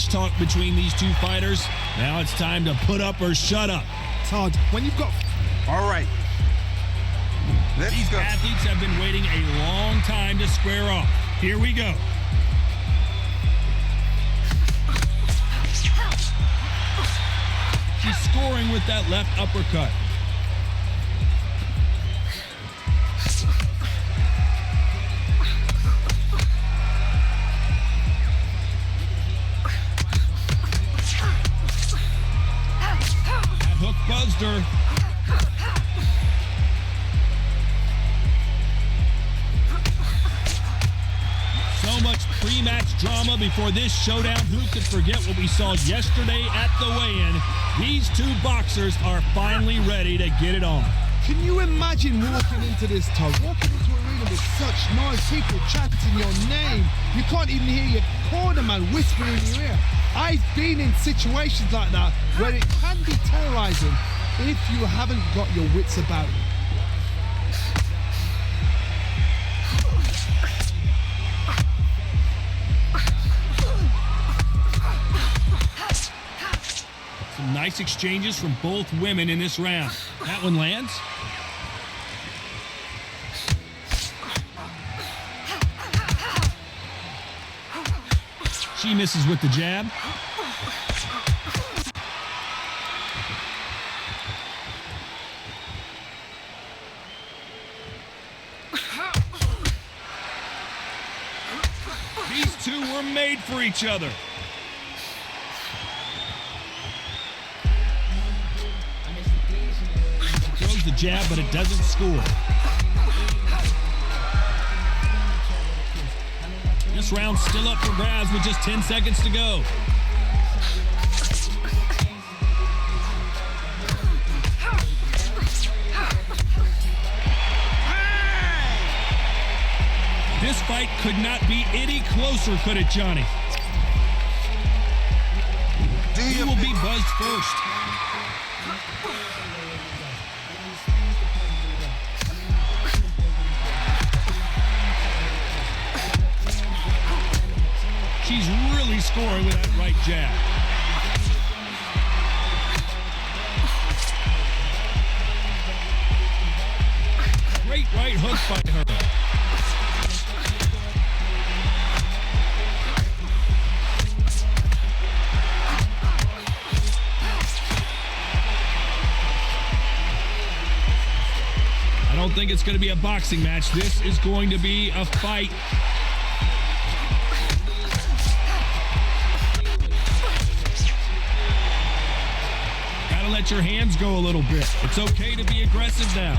talk between these two fighters. Now it's time to put up or shut up. Todd, when you've got... All right. These athletes have been waiting a long time to square off. Here we go. She's scoring with that left uppercut. That hook buzzed her. So much pre-match drama before this showdown. Who could forget what we saw yesterday at the weigh-in? These two boxers are finally ready to get it on. Can you imagine walking into this, Todd? Walking into an arena with such noise, people chanting your name. You can't even hear your corner man whispering in your ear. I've been in situations like that where it can be terrorizing if you haven't got your wits about you. Some nice exchanges from both women in this round. That one lands. She misses with the jab. These two were made for each other. Throws the jab, but it doesn't score. This round's still up for grabs with just 10 seconds to go. This fight could not be any closer, could it, Johnny? Who will be buzzed first? She's really scoring with that right jab. Great right hook by her. I don't think it's going to be a boxing match. This is going to be a fight. Let your hands go a little bit. It's okay to be aggressive now.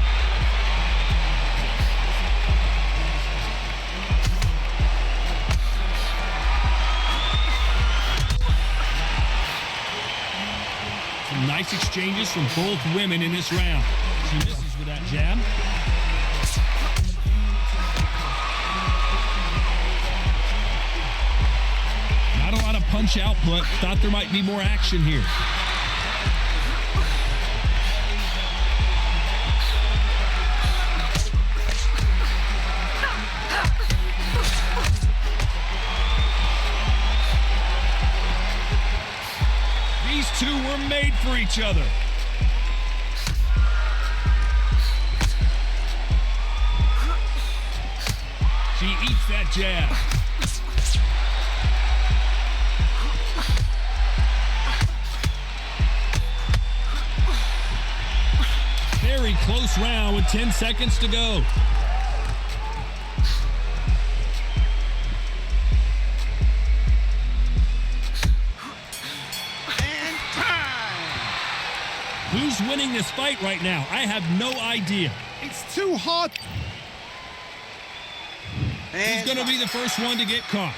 Some nice exchanges from both women in this round. She misses with that jab. Not a lot of punch output. Thought there might be more action here. These two were made for each other. She eats that jab. Very close round with 10 seconds to go. Who's winning this fight right now? I have no idea. It's too hard. Who's going to be the first one to get caught?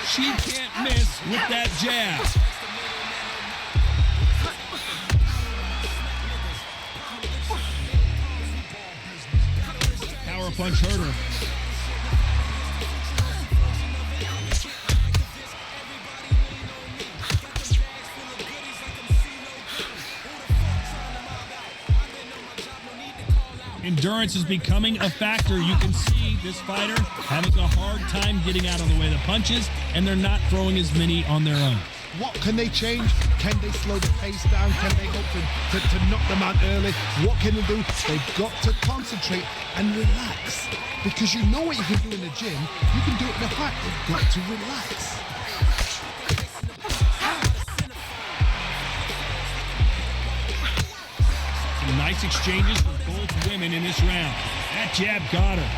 She can't miss with that jab. Power punch hurt her. Endurance is becoming a factor. You can see this fighter having a hard time getting out of the way of the punches, and they're not throwing as many on their own. What can they change? Can they slow the pace down? Can they hope to knock them out early? What can they do? They've got to concentrate and relax. Because you know what you can do in the gym, you can do it in a fight. They've got to relax. Some nice exchanges from both women in this round. That jab got her.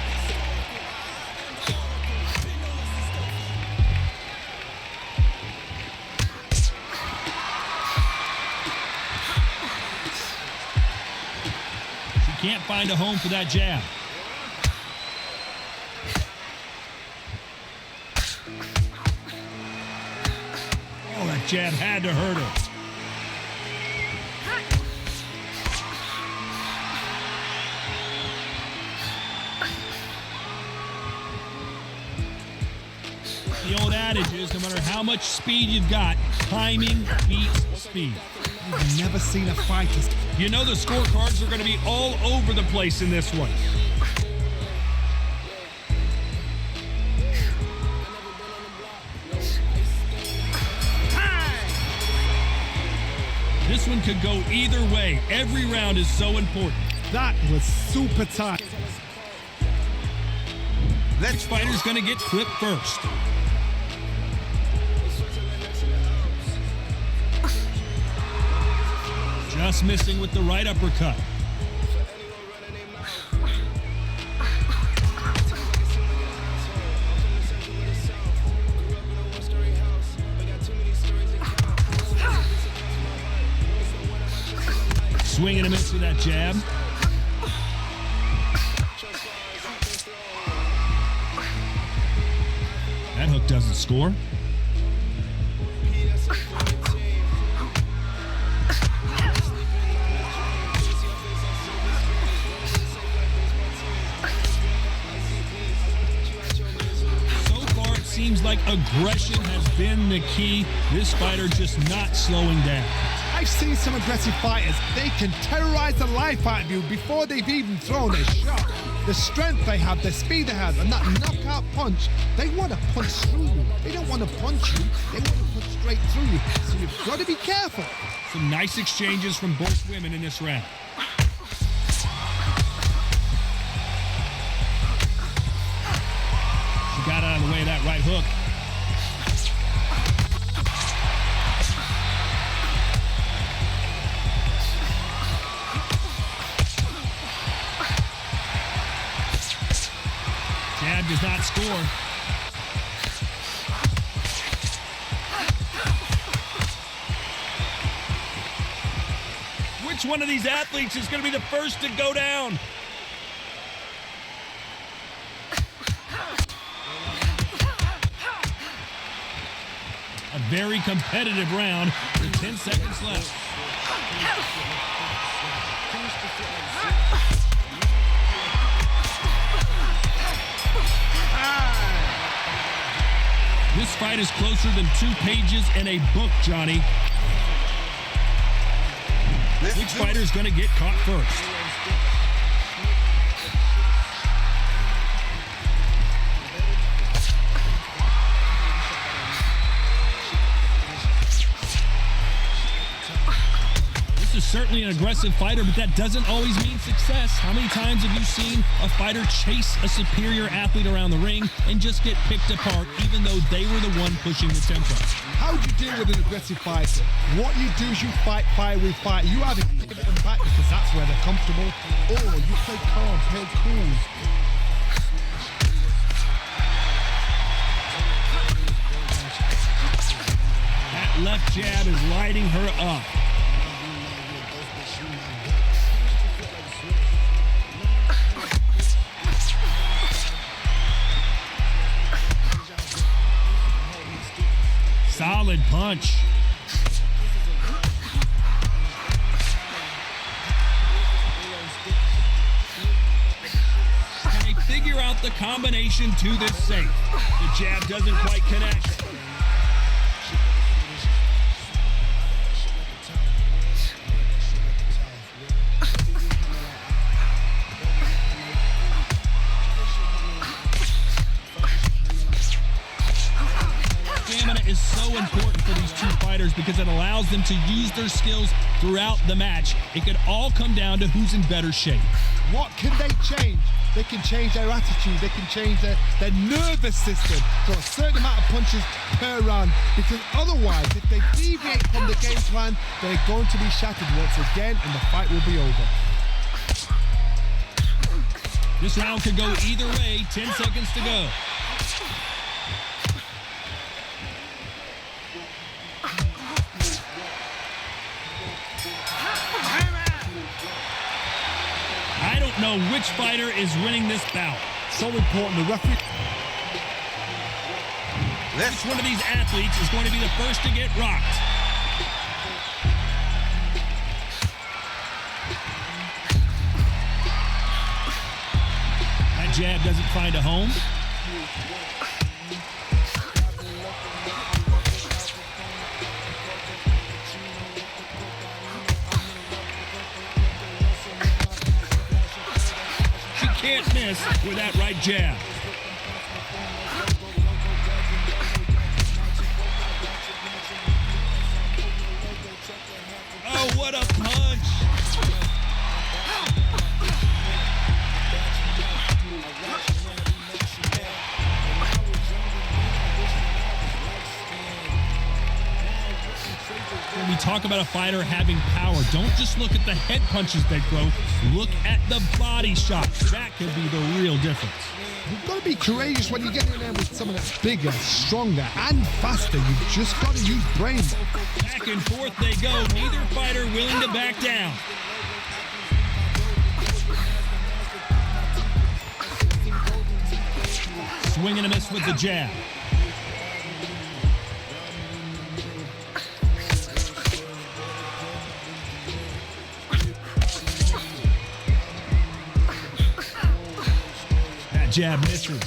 She can't find a home for that jab. Oh, that jab had to hurt her. The old adage is, no matter how much speed you've got, timing beats speed. You've never seen a fighter. You know the scorecards are going to be all over the place in this one. This one could go either way. Every round is so important. That was super tight. Which fighter's going to get clipped first? Just missing with the right uppercut. Swinging and a miss with that jab. That hook doesn't score. Seems like aggression has been the key. This fighter just not slowing down. I've seen some aggressive fighters. They can terrorize the life out of you before they've even thrown a shot. The strength they have, the speed they have, and that knockout punch, they want to punch through you. They don't want to punch you. They want to punch straight through you. So you've got to be careful. Some nice exchanges from both women in this round. Got out of the way of that right hook. Jab does not score. Which one of these athletes is going to be the first to go down? A very competitive round with 10 seconds left. This fight is closer than 2 pages in a book, Johnny. Which fighter is going to get caught first? This is certainly an aggressive fighter, but that doesn't always mean success. How many times have you seen a fighter chase a superior athlete around the ring and just get picked apart, even though they were the one pushing the tempo? How do you deal with an aggressive fighter? What you do is you fight fire with fire. You either give them back because that's where they're comfortable, or you play calm, play cool. That left jab is lighting her up. Solid punch. Can they figure out the combination to this safe? The jab doesn't quite connect. for these two fighters because it allows them to use their skills throughout the match. It could all come down to who's in better shape. What can they change? They can change their attitude. They can change their nervous system for a certain amount of punches per round, because otherwise, if they deviate from the game plan, they're going to be shattered once again and the fight will be over. This round could go either way. 10 seconds to go. I don't know which fighter is winning this bout. So important, the referee. Which one of these athletes is going to be the first to get rocked? That jab doesn't find a home. Can't miss with that right jab. Oh, what a punch! When we talk about a fighter having power, don't just look at the head punches they throw. Look at the body shots. That could be the real difference. You've got to be courageous when you get in there with someone that's bigger, stronger, and faster. You've just got to use brains. Back and forth they go. Neither fighter willing to back down. Swing and a miss with the jab. Jab misses.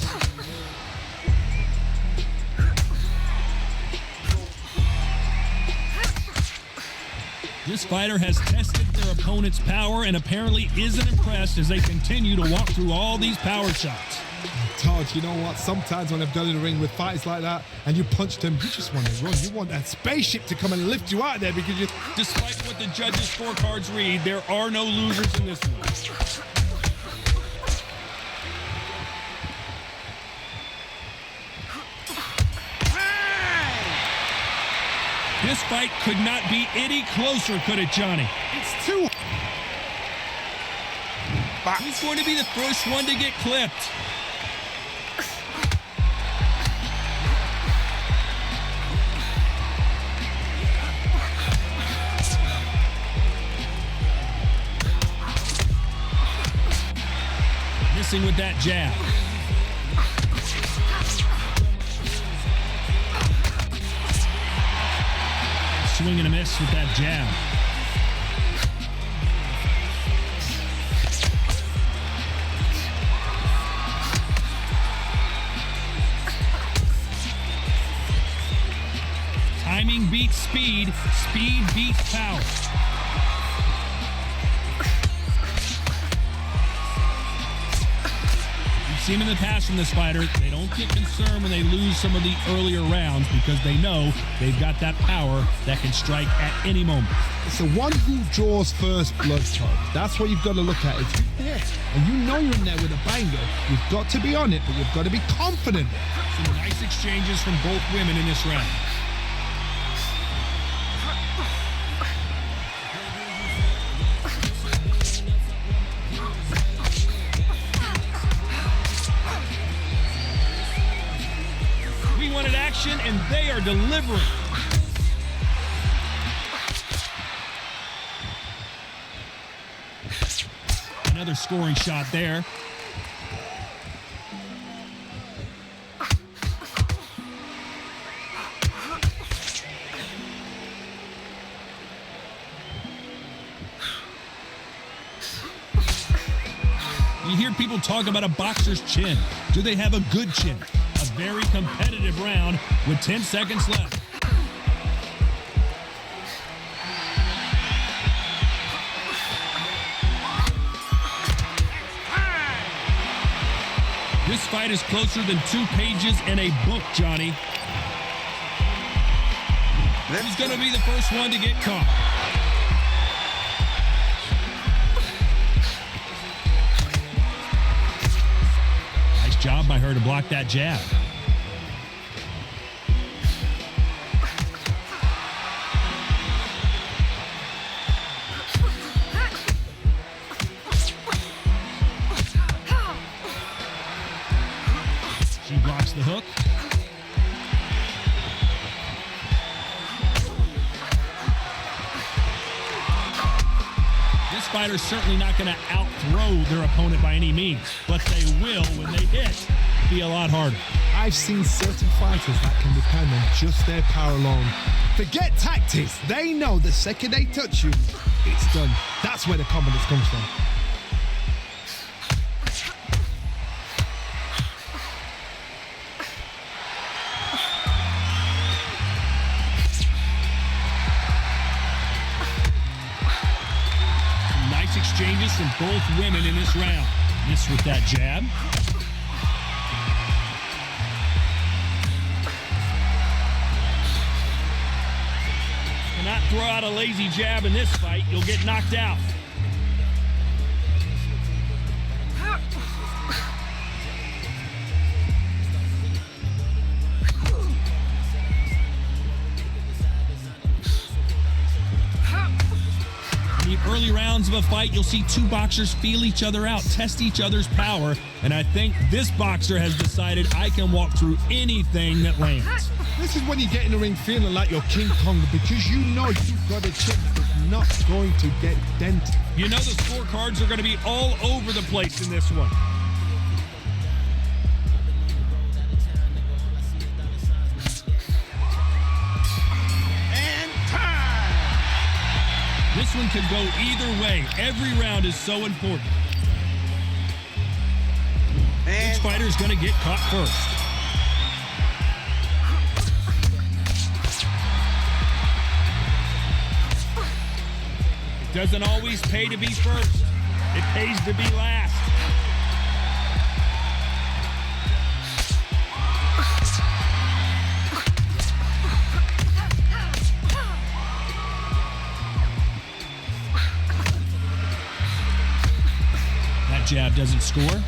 This fighter has tested their opponent's power and apparently isn't impressed as they continue to walk through all these power shots. Todd, you know what? Sometimes when I've done in the ring with fighters like that and you punch them, you just want to run. You want that spaceship to come and lift you out of there because you... Despite what the judges' scorecards read, there are no losers in this one. This fight could not be any closer, could it, Johnny? It's too... He's going to be the first one to get clipped. Missing with that jab. Swing and a miss with that jab. Timing beats speed. Speed beats power. Seen in the past from this fighter, they don't get concerned when they lose some of the earlier rounds because they know they've got that power that can strike at any moment. It's the one who draws first blood, Todd. That's what you've got to look at. If you're there and you know you're in there with a banger, you've got to be on it, but you've got to be confident. Some nice exchanges from both women in this round. And they are delivering. Another scoring shot there. You hear people talk about a boxer's chin. Do they have a good chin? A very competitive round with 10 seconds left. This fight is closer than 2 pages in a book, Johnny. Who's going to be the first one to get caught? Nice job by her to block that jab. She blocks the hook. This fighter's certainly not going to outthrow their opponent by any means, but they will, when they hit, be a lot harder. I've seen certain fighters that can depend on just their power alone. Forget tactics. They know the second they touch you, it's done. That's where the confidence comes from. Exchanges from both women in this round. This with that jab. Cannot throw out a lazy jab in this fight. You'll get knocked out. Early rounds of a fight, you'll see two boxers feel each other out, test each other's power, and I think this boxer has decided I can walk through anything that lands. This is when you get in the ring feeling like you're King Kong, because you know you've got a chip that's not going to get dented. You know the scorecards are going to be all over the place in this one. This one could go either way. Every round is so important. Which fighter is going to get caught first? It doesn't always pay to be first. It pays to be last. Jab doesn't score.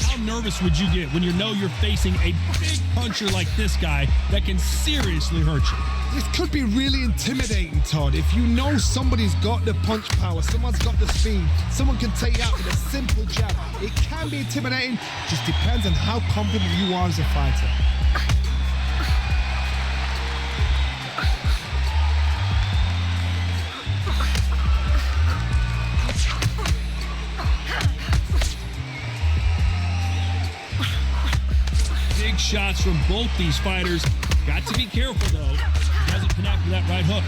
How nervous would you get when you know you're facing a big puncher like this guy that can seriously hurt you? This could be really intimidating, Todd. If you know somebody's got the punch power, someone's got the speed, someone can take you out with a simple jab. It can be intimidating, just depends on how confident you are as a fighter. Shots from both these fighters. Got to be careful, though. Doesn't connect with that right hook.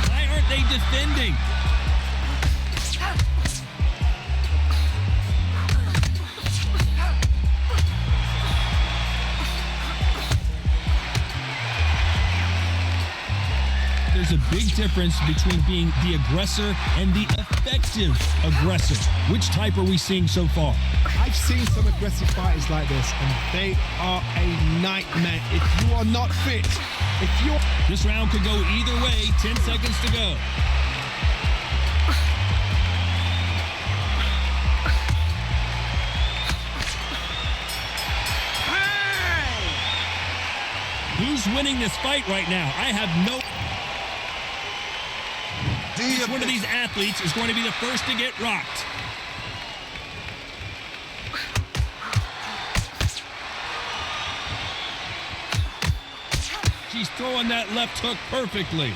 Why aren't they defending? There's a big difference between being the aggressor and the effective aggressor. Which type are we seeing so far? I've seen some aggressive fighters like this, and they are a nightmare if you are not fit. This round could go either way. 10 seconds to go. Who's winning this fight right now? I have no... Which one of these athletes is going to be the first to get rocked? She's throwing that left hook perfectly.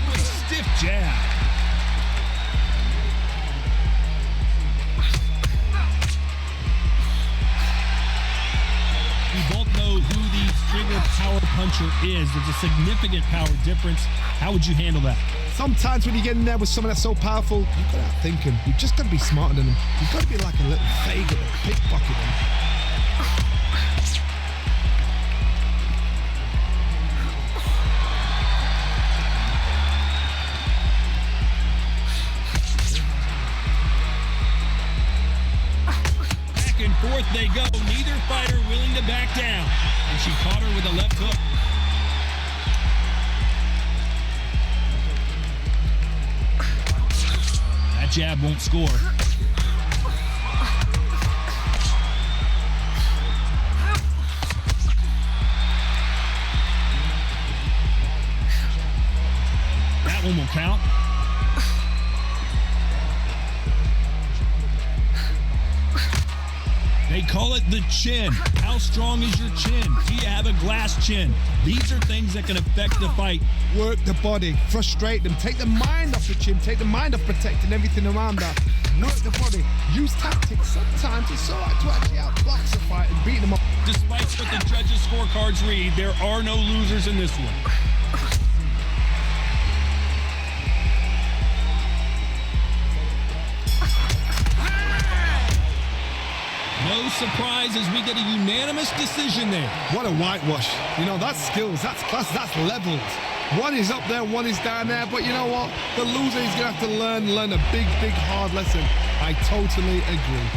Really stiff jab. Power puncher is. There's a significant power difference. How would you handle that? Sometimes when you get in there with someone that's so powerful, you've got to outthink him. You've just got to be smarter than him. You've got to be like a little faggot, a pickpocket him. Back and forth they go. Neither fighter willing to back down. And she caught her with a left hook. That jab won't score. That one will count. They call it the chin. How strong is your chin? Do you have a glass chin? These are things that can affect the fight. Work the body, frustrate them, take the mind off the chin, take the mind off protecting everything around that. Work the body, use tactics. Sometimes it's all right to actually outbox a fight and beat them up. Despite what the judges' scorecards read, there are no losers in this one. No surprise as we get a unanimous decision there. What a whitewash. You know, that's skills, that's class, that's levels. One is up there, one is down there, but you know what? The loser is going to have to learn a big, hard lesson. I totally agree.